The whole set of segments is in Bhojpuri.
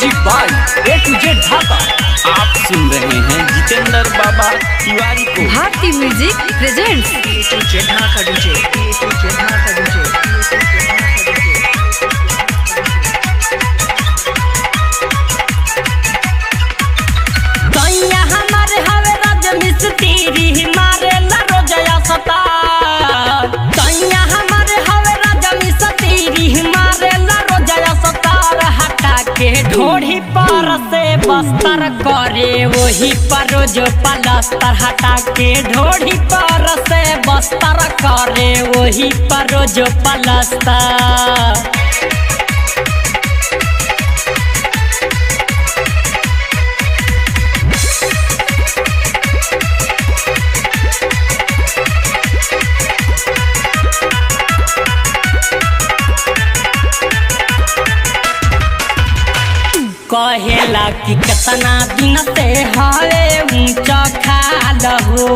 Music by A to Z Dhaka. आप सुन रहे हैं जितेंद्र बाबा तिवारी को। Bharti music presents A to Z Dhaka DJ, A to Z Dhaka DJ, A to Z Dhaka DJ. तैया हमारे हवे राज मिस्त्री मारे ला रोजया सता। तैया हमारे हवे राज मिस्त्री मारे ला रोजया सता। हटा के ढोढ़ी पर से बस्तर करे वही पर रोज पलस्तर। हटा के ढोढ़ी पर से बस्तर करे वही पर रोज पलस्तर। कहेला कि कितना दिन से हवे ऊंचा खाल हो।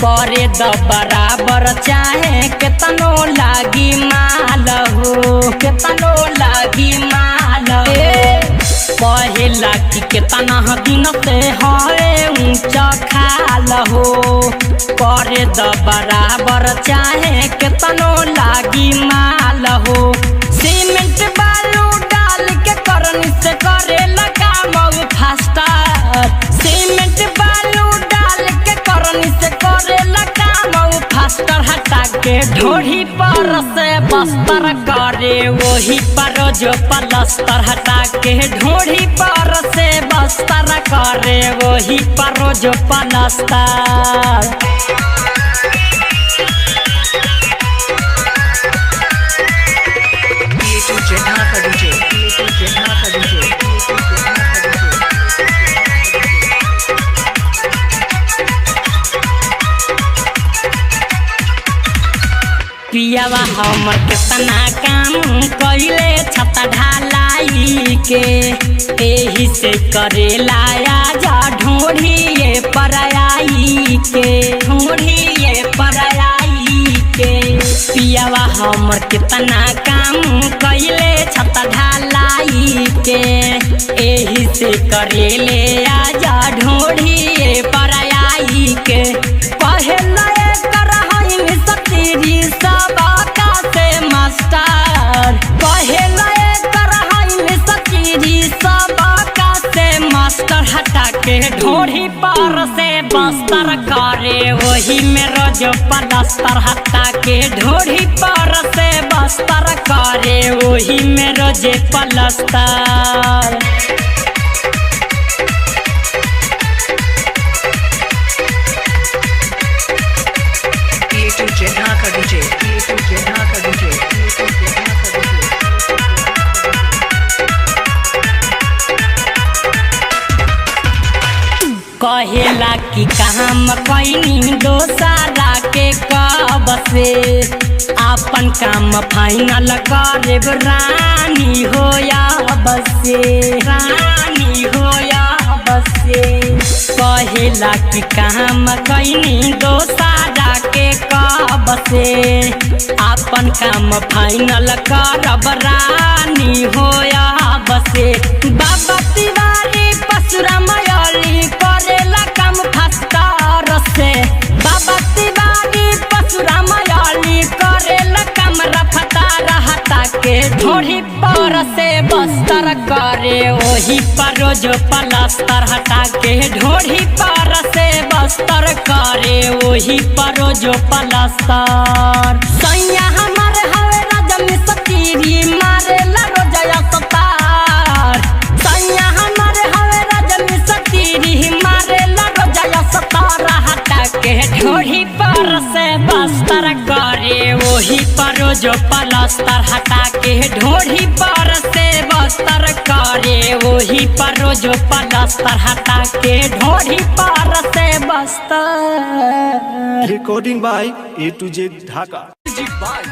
करे द बराबर चाहे कितनो लागी माल हो, कितनो लागी माल। कहेला कि कितना दिन से हवे ऊंचा खाल हो। करे द बराबर चाहे कितनो लागी माल हो। सीमेंट बालू डाल के करनी से करेला काम फास्टर। सीमेंट बालू डाल के करनी से करेला काम फास्टर। हटा के ढोढ़ी पर से बस्तर करे वही पर जो पलस्तर। हटा के ढोढ़ी पर से बस्तर करे वही पर जो पलस्तर। ए to Z Dhaka DJ, A to Z Dhaka DJ, A to Z Dhaka DJ. पियावा हमर कितना काम कइले छत ढालाई के। एही से करेला आजा ढोढ़िए पर आई के, ढोढ़िए पर आई के। पियावा हमर कितना काम कइले छत ढालाई के। एही से करेले आजा ढोढ़िए पर आई के। कहेला करहइन सतीरी सबका से मास्टर। कहेला करहइन सतीरी सबका से मास्टर। हटा के ढोढ़ी पर से बस्तर करे वही में रोज पलस्तर। हटा के ढोढ़ी पर से बस्तर करे वही में रोज पलस्तर। ए to Z Dhaka DJ, A to Z Dhaka DJ, A to Z Dhaka DJ. कहेला कि काम कैनी दोसारा के कब से। आपन काम फाइनल करे रानी होया बसे, रानी होया बसे। कहेला कि काम कैनी दोसारा के कब से। आपन काम फाइनल करब रानी होया बसे। बाबा तिवारी परशुराम अली करेला काम फास्टर से। बाबा तिवारी परशुराम अली करेला काम रफ्तार। हटा के ढोढ़ी पर से बस्तर करे वही पर रोज पलस्तर। हटा के ढोढ़ी पर से बस्तर करे वही पर रोज पलस्तर। सैया हमारे हवे राजा मिस्त्री मारे ला रोजया सतार। सैया हमारे हवे राजा मिस्त्री मारे ला रोजया सतार। हटा के ढोढ़ी पर से बस्तर करे वही पर रोज पलस्तर। हटा के ढोढ़ी पर से बस्तर करे वही पर रोज पलस्तर। हटा के ढोढ़ी पर से Bastar. Recording by A to Z Dhaka. Music by